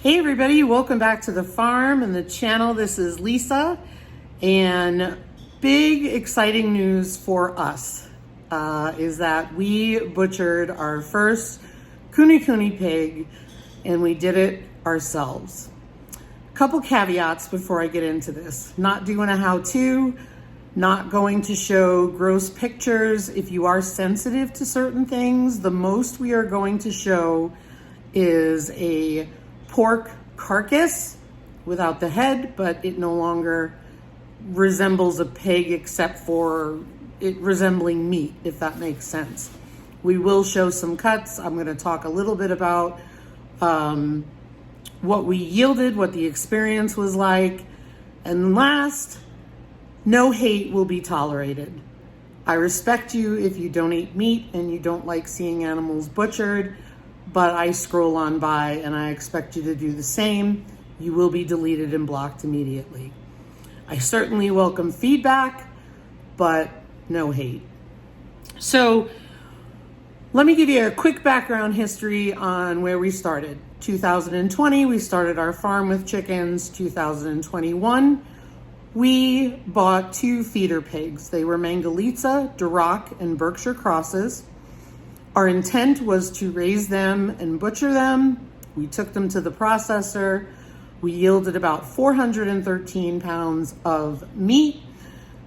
Hey everybody, welcome back to the farm and the channel. This is Lisa, and big exciting news for us is that we butchered our first kuni pig, and we did it ourselves. A couple caveats before I get into this. Not doing a how-to, not going to show gross pictures. If you are sensitive to certain things, the most we are going to show is a pork carcass without the head, but it no longer resembles a pig except for it resembling meat, if that makes sense. We will show some cuts. I'm going to talk a little bit about what we yielded, what the experience was like, and last, no hate will be tolerated. I respect you if you don't eat meat and you don't like seeing animals butchered, but I scroll on by and I expect you to do the same. You will be deleted and blocked immediately. I certainly welcome feedback, but no hate. So let me give you a quick background history on where we started. 2020, we started our farm with chickens. 2021, we bought 2 feeder pigs. They were Mangalitsa, Duroc, and Berkshire crosses. Our intent was to raise them and butcher them. We took them to the processor. We yielded about 413 pounds of meat.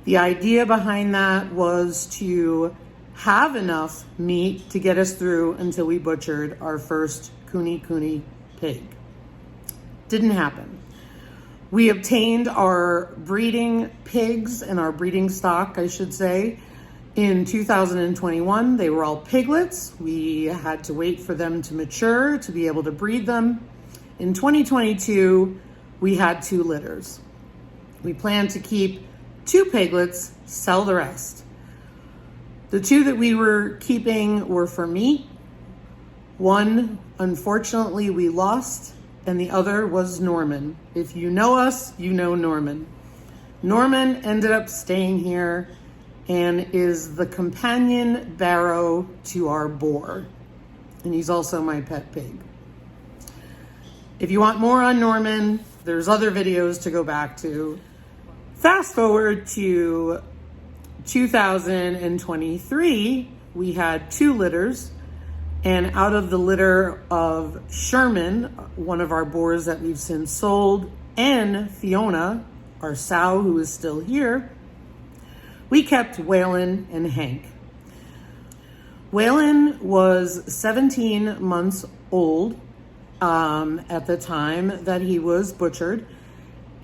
The idea behind that was to have enough meat to get us through until we butchered our first kuni pig. Didn't happen. We obtained our breeding pigs and our breeding stock, I should say, in 2021. They were all piglets. We had to wait for them to mature to be able to breed them. In 2022, we had 2 litters. We planned to keep 2 piglets, sell the rest. The 2 that we were keeping were for meat. One, unfortunately, we lost, and the other was Norman. If you know us, you know Norman. Norman ended up staying here and is the companion barrow to our boar. And he's also my pet pig. If you want more on Norman, there's other videos to go back to. Fast forward to 2023, we had 2 litters, and out of the litter of Sherman, one of our boars that we've since sold, and Fiona, our sow who is still here, we kept Waylon and Hank. Waylon was 17 months old at the time that he was butchered.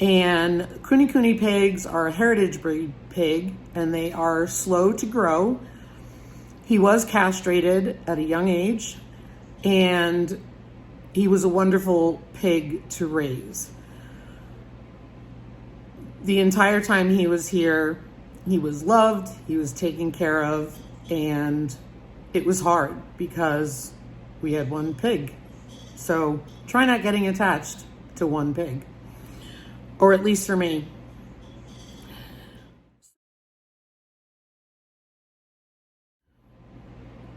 And kuni pigs are a heritage breed pig, and they are slow to grow. He was castrated at a young age, and he was a wonderful pig to raise. The entire time he was here, he was loved, he was taken care of, and it was hard because we had 1 pig. So try not getting attached to 1 pig, or at least for me.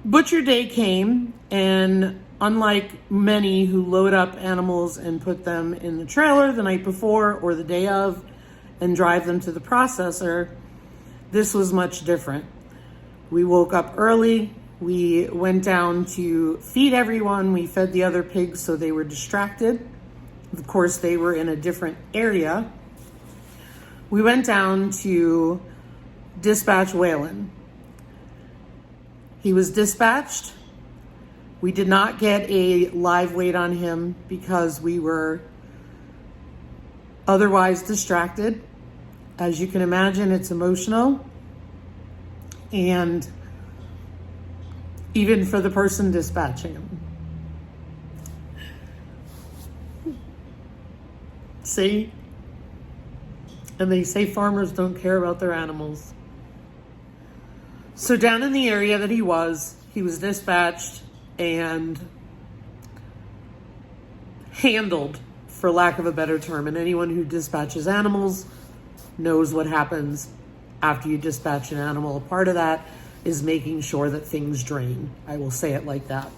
Butcher day came, and unlike many who load up animals and put them in the trailer the night before or the day of and drive them to the processor, this was much different. We woke up early. We went down to feed everyone. We fed the other pigs so they were distracted. Of course, they were in a different area. We went down to dispatch Waylon. He was dispatched. We did not get a live weight on him because we were otherwise distracted. As you can imagine, it's emotional. And even for the person dispatching him. See? And they say farmers don't care about their animals. So down in the area that he was dispatched and handled, for lack of a better term. And anyone who dispatches animals knows what happens after you dispatch an animal. A part of that is making sure that things drain. I will say it like that.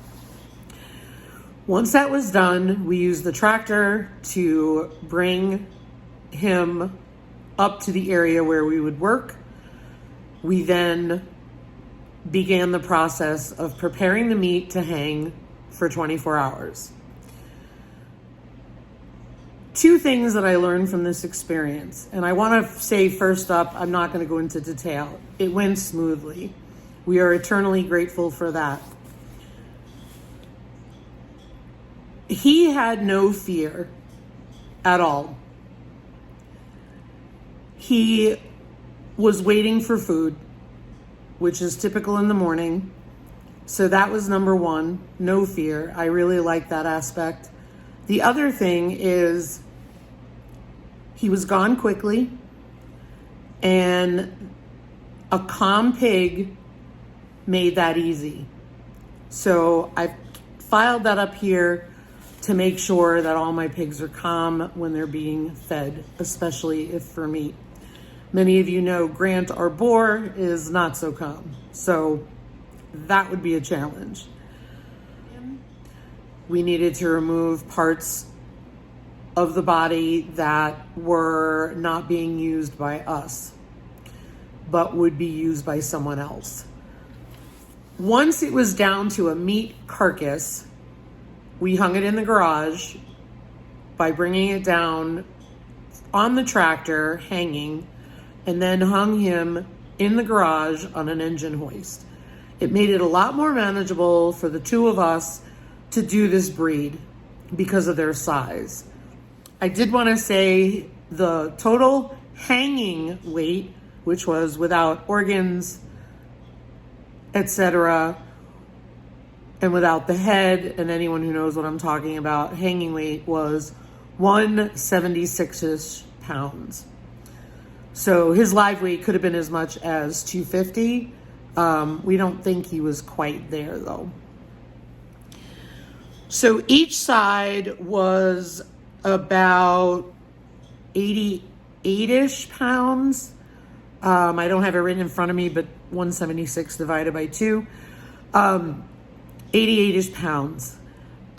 Once that was done, we used the tractor to bring him up to the area where we would work. We then began the process of preparing the meat to hang for 24 hours. Two things that I learned from this experience, and I want to say first up, I'm not going to go into detail. It went smoothly. We are eternally grateful for that. He had no fear at all. He was waiting for food, which is typical in the morning. So that was number one, no fear. I really like that aspect. The other thing is he was gone quickly, and a calm pig made that easy. So I've filed that up here to make sure that all my pigs are calm when they're being fed, especially if for meat. Many of you know Grant, our boar, is not so calm. So that would be a challenge. We needed to remove parts of the body that were not being used by us, but would be used by someone else. Once it was down to a meat carcass, we hung it in the garage by bringing it down on the tractor, hanging, and then hung him in the garage on an engine hoist. It made it a lot more manageable for the two of us to do this breed because of their size. I did want to say the total hanging weight, which was without organs, etc., and without the head, and anyone who knows what I'm talking about, hanging weight was 176-ish pounds. So his live weight could have been as much as 250. We don't think he was quite there though. So each side was about 88-ish pounds. I don't have it written in front of me, but 176 divided by 2. 88-ish pounds.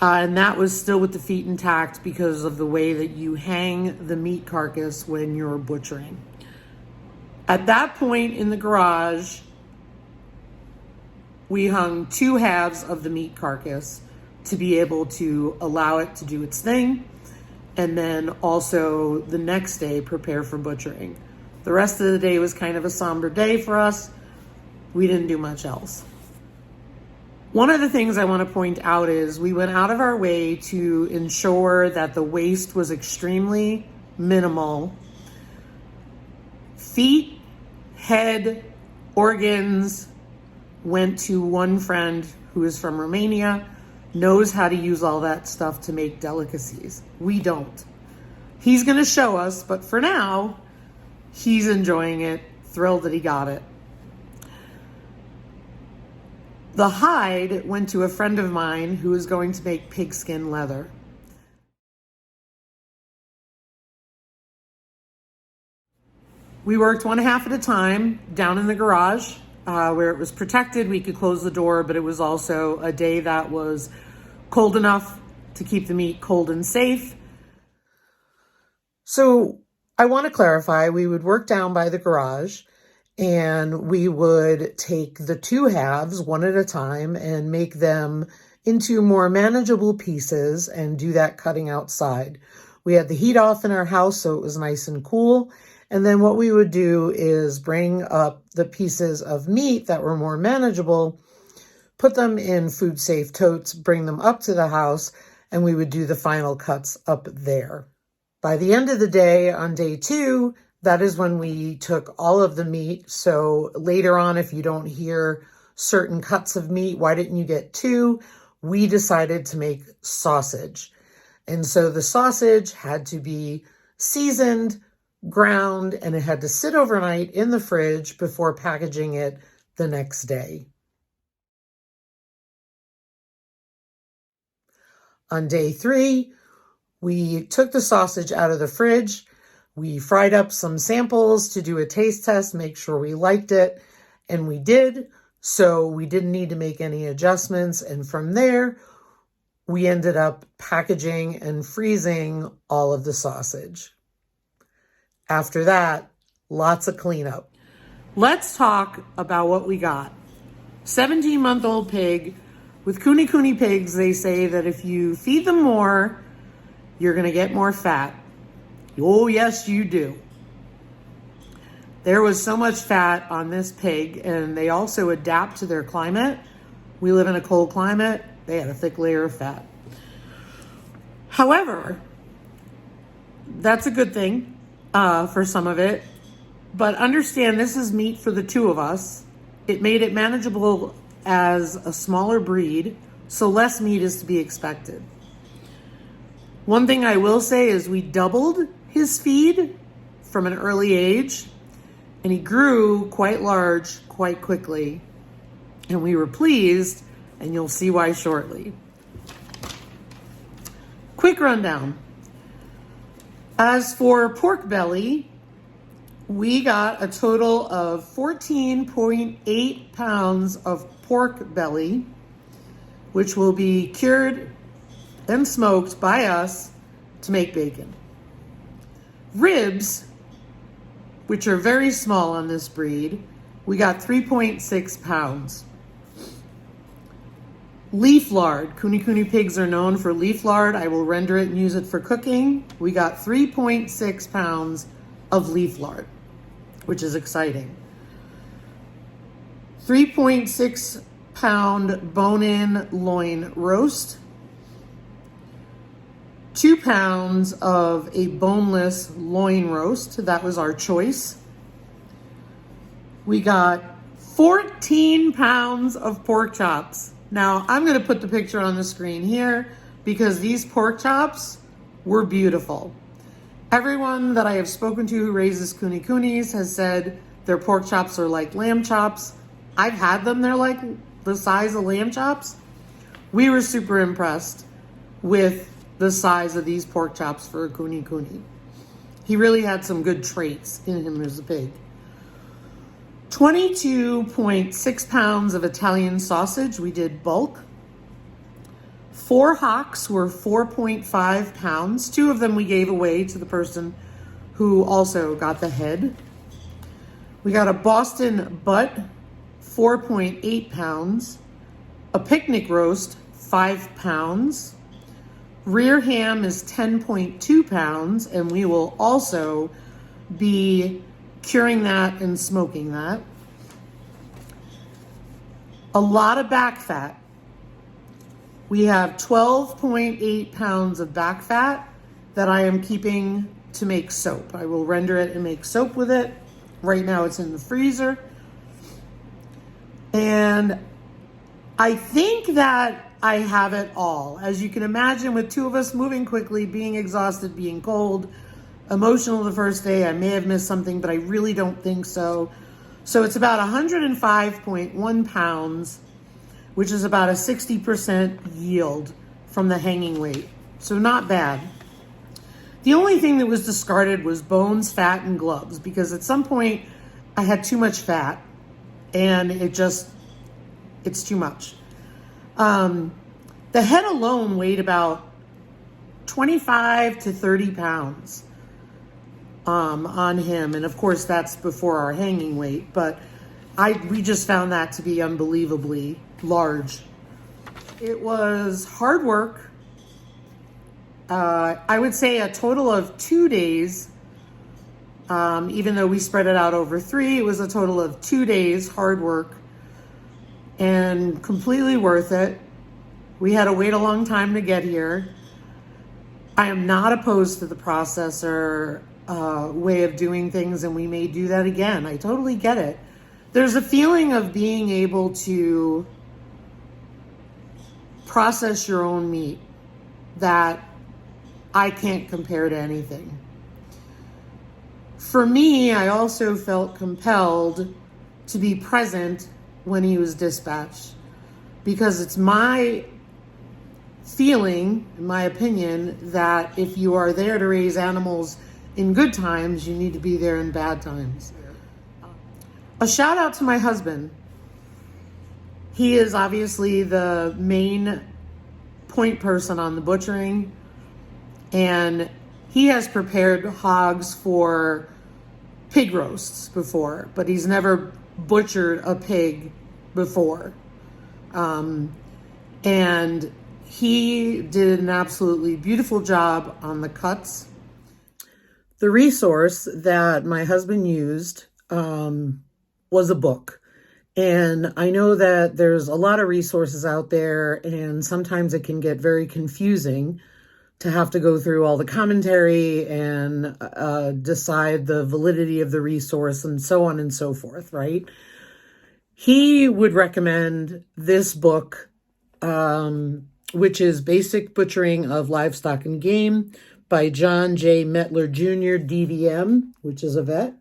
And that was still with the feet intact because of the way that you hang the meat carcass when you're butchering. At that point in the garage, we hung 2 halves of the meat carcass to be able to allow it to do its thing, and then also the next day prepare for butchering. The rest of the day was kind of a somber day for us. We didn't do much else. One of the things I want to point out is we went out of our way to ensure that the waste was extremely minimal. Feet, head, organs went to one friend who is from Romania, knows how to use all that stuff to make delicacies. We don't. He's going to show us, but for now, he's enjoying it, thrilled that he got it. The hide went to a friend of mine who is going to make pigskin leather. We worked 1 half at a time down in the garage where it was protected. We could close the door, but it was also a day that was cold enough to keep the meat cold and safe. So I want to clarify, we would work down by the garage and we would take the 2 halves one at a time and make them into more manageable pieces and do that cutting outside. We had the heat off in our house, so it was nice and cool. And then what we would do is bring up the pieces of meat that were more manageable, put them in food safe totes, bring them up to the house, and we would do the final cuts up there. By the end of the day, on day 2, that is when we took all of the meat. So later on, if you don't hear certain cuts of meat, why didn't you get 2? We decided to make sausage. And so the sausage had to be seasoned, ground, and it had to sit overnight in the fridge before packaging it the next day. On day 3, we took the sausage out of the fridge. We fried up some samples to do a taste test, make sure we liked it, and we did. So we didn't need to make any adjustments. And from there, we ended up packaging and freezing all of the sausage. After that, lots of cleanup. Let's talk about what we got. 17-month-old pig. With Kune pigs, they say that if you feed them more, you're going to get more fat. Oh, yes, you do. There was so much fat on this pig, and they also adapt to their climate. We live in a cold climate. They had a thick layer of fat. However, that's a good thing for some of it. But understand, this is meat for the two of us. It made it manageable as a smaller breed, so less meat is to be expected. One thing I will say is we doubled his feed from an early age, and he grew quite large quite quickly, and we were pleased, and you'll see why shortly. Quick rundown. As for pork belly, we got a total of 14.8 pounds of pork belly, which will be cured and smoked by us to make bacon. Ribs, which are very small on this breed, we got 3.6 pounds. Leaf lard. Kune pigs are known for leaf lard. I will render it and use it for cooking. We got 3.6 pounds of leaf lard, which is exciting. 3.6 pound bone-in loin roast. 2 pounds of a boneless loin roast. That was our choice. We got 14 pounds of pork chops. Now, I'm going to put the picture on the screen here because these pork chops were beautiful. Everyone that I have spoken to who raises kunis has said their pork chops are like lamb chops. I've had them. They're like the size of lamb chops. We were super impressed with the size of these pork chops for a kuni. He really had some good traits in him as a pig. 22.6 pounds of Italian sausage. We did bulk. 4 hocks were 4.5 pounds. 2 of them we gave away to the person who also got the head. We got a Boston butt, 4.8 pounds. A picnic roast, 5 pounds. Rear ham is 10.2 pounds, and we will also be curing that and smoking that. A lot of back fat. We have 12.8 pounds of back fat that I am keeping to make soap. I will render it and make soap with it. Right now it's in the freezer. And I think that I have it all. As you can imagine, with 2 of us moving quickly, being exhausted, being cold, emotional the first day, I may have missed something, but I really don't think so. So it's about 105.1 pounds, which is about a 60% yield from the hanging weight. So not bad. The only thing that was discarded was bones, fat, and gloves, because at some point I had too much fat and it's too much. The head alone weighed about 25 to 30 pounds on him. And of course that's before our hanging weight, but we just found that to be unbelievably large. It was hard work. I would say a total of 2 days. Even though we spread it out over 3, it was a total of 2 days hard work and completely worth it. We had to wait a long time to get here. I am not opposed to the processor way of doing things, and we may do that again. I totally get it. There's a feeling of being able to process your own meat that I can't compare to anything. For me, I also felt compelled to be present when he was dispatched, because it's my feeling, in my opinion, that if you are there to raise animals in good times, you need to be there in bad times. A shout out to my husband. He is obviously the main point person on the butchering, and he has prepared hogs for pig roasts before, but he's never butchered a pig before. And he did an absolutely beautiful job on the cuts. The resource that my husband used was a book. And I know that there's a lot of resources out there, and sometimes it can get very confusing to have to go through all the commentary and decide the validity of the resource and so on and so forth, right? He would recommend this book, which is Basic Butchering of Livestock and Game by John J. Metler Jr., DVM, which is a vet.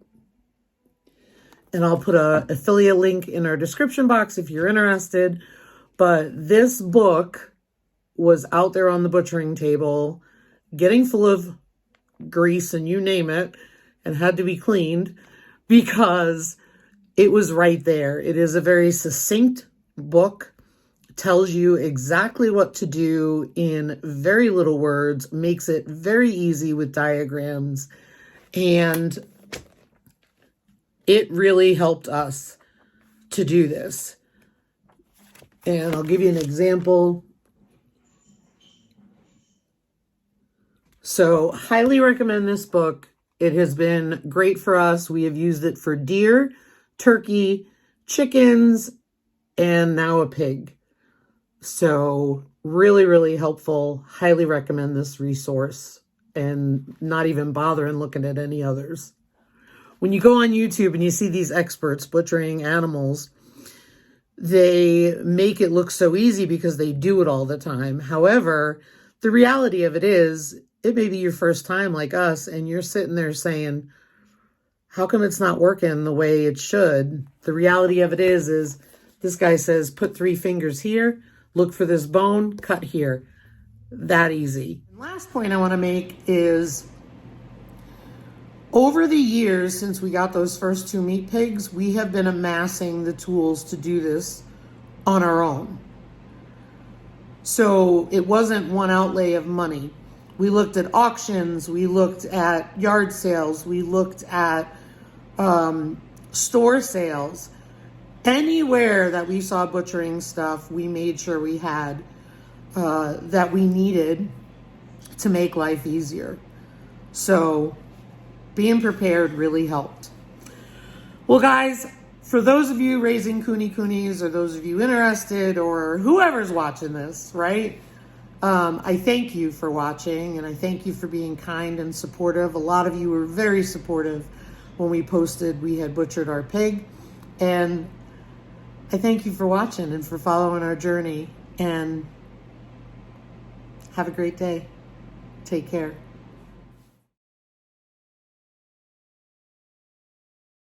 And I'll put an affiliate link in our description box if you're interested. But this book was out there on the butchering table, getting full of grease and you name it, and had to be cleaned because it was right there. It is a very succinct book, tells you exactly what to do in very little words, makes it very easy with diagrams, and it really helped us to do this. And I'll give you an example. So, highly recommend this book. It has been great for us. We have used it for deer, turkey, chickens, and now a pig. So, really, really helpful. Highly recommend this resource, and not even bother and looking at any others. When you go on YouTube and you see these experts butchering animals, they make it look so easy because they do it all the time. However, the reality of it is, it may be your first time like us, and you're sitting there saying, how come it's not working the way it should? The reality of it is this guy says, put 3 fingers here, look for this bone, cut here. That easy. And last point I want to make is, over the years since we got those first 2 meat pigs, we have been amassing the tools to do this on our own. So it wasn't one outlay of money. We looked at auctions, we looked at yard sales, we looked at store sales. Anywhere that we saw butchering stuff, we made sure we had that we needed to make life easier. So being prepared really helped. Well, guys, for those of you raising coonies, or those of you interested, or whoever's watching this, right? I thank you for watching, and I thank you for being kind and supportive. A lot of you were very supportive when we posted we had butchered our pig. And I thank you for watching and for following our journey. And have a great day. Take care.